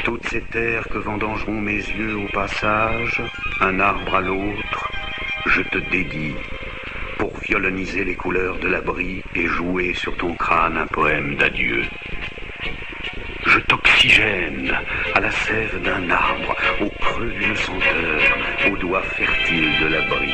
Toutes ces terres que vendangeront mes yeux au passage, un arbre à l'autre, je te dédie, pour violoniser les couleurs de l'abri et jouer sur ton crâne un poème d'adieu. Je t'oxygène à la sève d'un arbre, au creux d'une senteur, aux doigts fertiles de l'abri.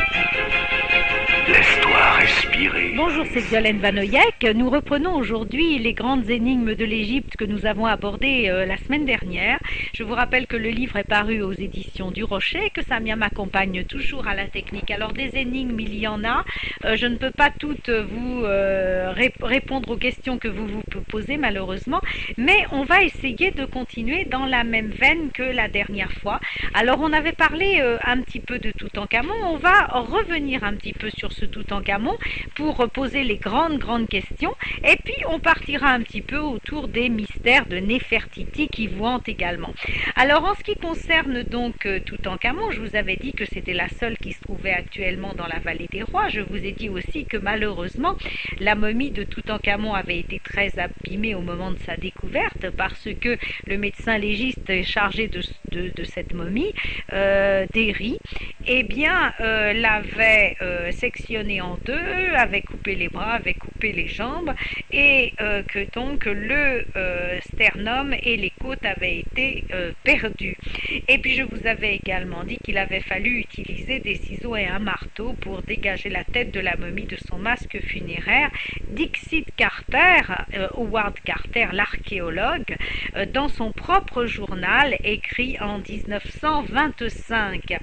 Laisse-toi respirer. Bonjour, c'est Violaine Vanoyek. Nous reprenons aujourd'hui les grandes énigmes de l'Égypte que nous avons abordées la semaine dernière. Je vous rappelle que le livre est paru aux éditions du Rocher et que Samia m'accompagne toujours à la technique. Alors des énigmes, il y en a. Je ne peux pas toutes vous répondre aux questions que vous vous posez malheureusement, mais on va essayer de continuer dans la même veine que la dernière fois. Alors on avait parlé un petit peu de Toutankhamon. On va revenir un petit peu sur ce Toutankhamon pour poser les grandes questions, et puis on partira un petit peu autour des mystères de Néfertiti qui vous hantent également. Alors en ce qui concerne donc Toutankhamon, je vous avais dit que c'était la seule qui se trouvait actuellement dans la vallée des rois. Je vous ai dit aussi que malheureusement la momie de Toutankhamon avait été très abîmée au moment de sa découverte parce que le médecin légiste chargé de cette momie, Déry, eh bien l'avait sectionné en deux, avait coupé les bras, avait coupé les jambes, et que donc le sternum et les côtes avaient été perdus. Et puis je vous avais également dit qu'il avait fallu utiliser des ciseaux et un marteau pour dégager la tête de la momie de son masque funéraire. Dixit Carter, Howard Carter, l'archéologue, dans son propre journal écrit en 1925.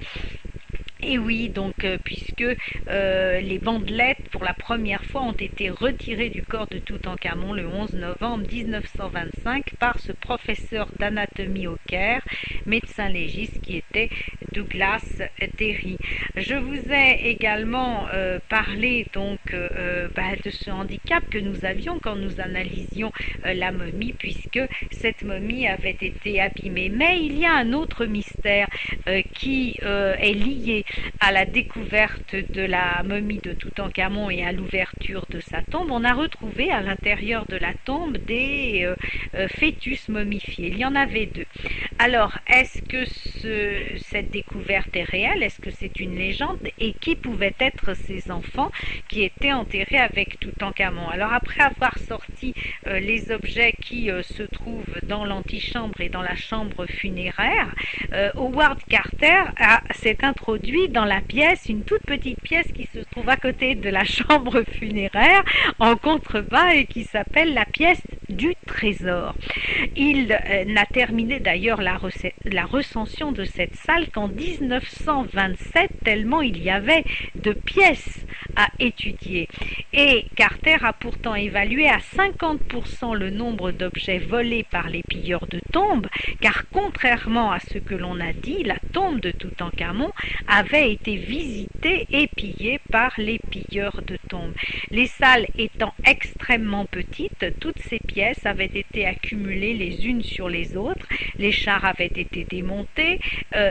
Et oui, donc puisque les bandelettes pour la première fois ont été retirées du corps de Toutankhamon le 11 novembre 1925 par ce professeur d'anatomie au Caire, médecin légiste qui était Douglas Déry. Je vous ai également parlé donc de ce handicap que nous avions quand nous analysions la momie, puisque cette momie avait été abîmée. Mais il y a un autre mystère qui est lié à la découverte de la momie de Toutankhamon et à l'ouverture de sa tombe. On a retrouvé à l'intérieur de la tombe des fœtus momifiés. Il y en avait deux. Alors, est-ce que cette découverte est réelle? Est-ce que c'est une légende? Et qui pouvaient être ces enfants qui étaient enterrés avec Toutankhamon? Alors, après avoir sorti les objets qui se trouvent dans l'antichambre et dans la chambre funéraire, Howard Carter s'est introduit dans la pièce, une toute petite pièce qui se trouve à côté de la chambre funéraire en contrebas et qui s'appelle la pièce du trésor. Il n'a terminé d'ailleurs la recension de cette salle qu'en 1927, tellement il y avait de pièces à étudier. Et Carter a pourtant évalué à 50% le nombre d'objets volés par les pilleurs de tombes, car contrairement à ce que l'on a dit, la tombe de Toutankhamon avait été visitée et pillée par les pilleurs de tombes. Les salles étant extrêmement petites, toutes ces pièces avaient été accumulées les unes sur les autres, les chars avaient été démontés,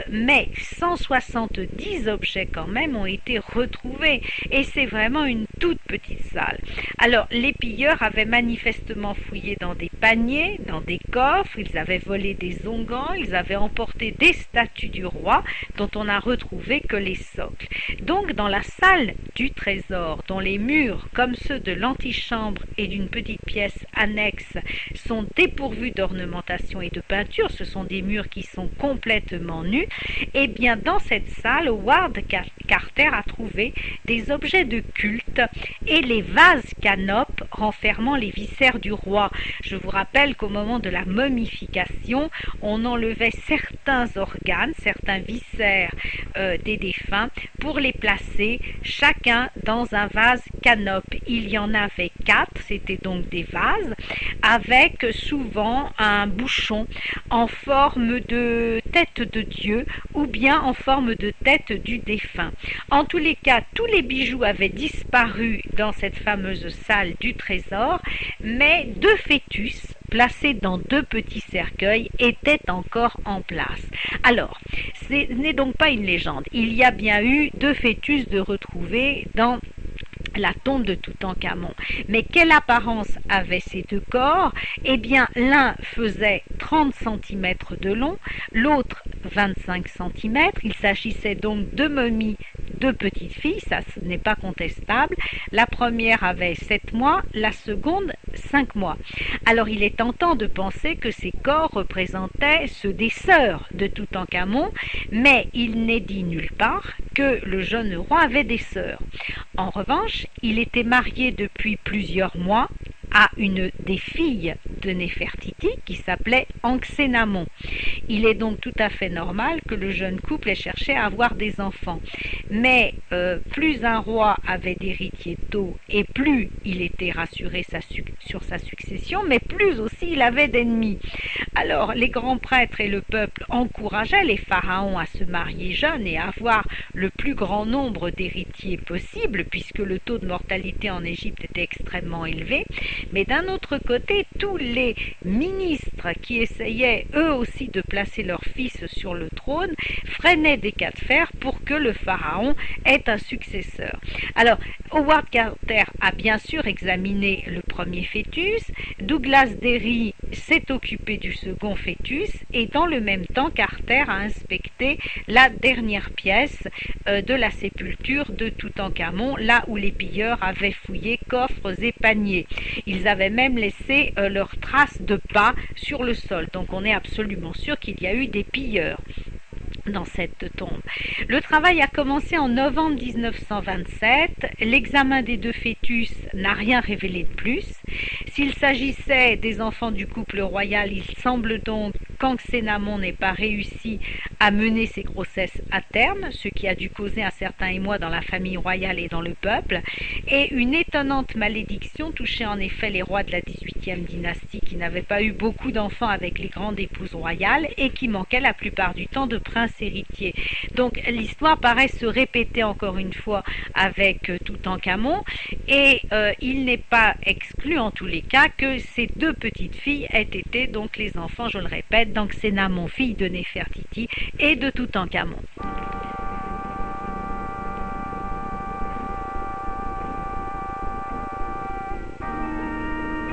mais 170 objets quand même ont été retrouvés, et c'est vraiment une toute petite salle. Alors les pilleurs avaient manifestement fouillé dans des paniers, dans des coffres, ils avaient volé des onguents, ils avaient emporté des statues du roi dont on a retrouvé que les socles. Donc dans la salle du trésor, dont les murs, comme ceux de l'antichambre et d'une petite pièce annexe, sont dépourvus d'ornementation et de peinture, ce sont des murs qui sont complètement nus, et bien dans cette salle, Howard Carter a trouvé des objets de culte et les vases canopes renfermant les viscères du roi. Je vous rappelle qu'au moment de la momification, on enlevait certains organes, certains viscères des défunts pour les placer chacun dans un vase canope. Il y en avait 4, c'était donc des vases avec souvent un bouchon en forme de tête de Dieu ou bien en forme de tête du défunt. En tous les cas, tous les bijoux avaient disparu dans cette fameuse salle du trésor, mais 2 fœtus placés dans 2 petits cercueils étaient encore en place. Alors, ce n'est donc pas une légende. Il y a bien eu 2 fœtus de retrouvés dans la tombe de Toutankhamon. Mais quelle apparence avaient ces deux corps? Eh bien, l'un faisait 30 cm de long, l'autre 25 cm. Il s'agissait donc de momies de petites filles, ça ce n'est pas contestable. La première avait 7 mois, la seconde 5 mois. Alors il est tentant de penser que ces corps représentaient ceux des sœurs de Toutankhamon, mais il n'est dit nulle part que le jeune roi avait des sœurs. En revanche, il était marié depuis plusieurs mois à une des filles de Néfertiti qui s'appelait Anxénamon. Il est donc tout à fait normal que le jeune couple ait cherché à avoir des enfants. Mais plus un roi avait d'héritiers tôt et plus il était rassuré sur sa succession, mais plus aussi il avait d'ennemis. Alors les grands prêtres et le peuple encourageaient les pharaons à se marier jeunes et à avoir le plus grand nombre d'héritiers possible, puisque le taux de mortalité en Égypte était extrêmement élevé. Mais d'un autre côté, tous les ministres qui essayaient eux aussi de placer leur fils sur le trône freinaient des cas de fer pour que le pharaon ait un successeur. Alors, Howard Carter a bien sûr examiné le premier fœtus, Douglas Derry s'est occupé du second fœtus et dans le même temps, Carter a inspecté la dernière pièce de la sépulture de Toutankhamon, là où les pilleurs avaient fouillé coffres et paniers. Ils avaient même laissé leurs traces de pas sur le sol. Donc on est absolument sûr qu'il y a eu des pilleurs dans cette tombe. Le travail a commencé en novembre 1927. L'examen des deux fœtus n'a rien révélé de plus. S'il s'agissait des enfants du couple royal, il semble donc qu'Anxénamon n'ait pas réussi à mener ses grossesses à terme, ce qui a dû causer un certain émoi dans la famille royale et dans le peuple. Et une étonnante malédiction touchait en effet les rois de la 18e dynastie qui n'avaient pas eu beaucoup d'enfants avec les grandes épouses royales et qui manquaient la plupart du temps de princes héritiers. Donc l'histoire paraît se répéter encore une fois avec Toutankhamon et il n'est pas exclu en tous les cas que ces deux petites filles aient été donc les enfants, je le répète, d'Anxénamon, fille de Néfertiti et de Toutankhamon.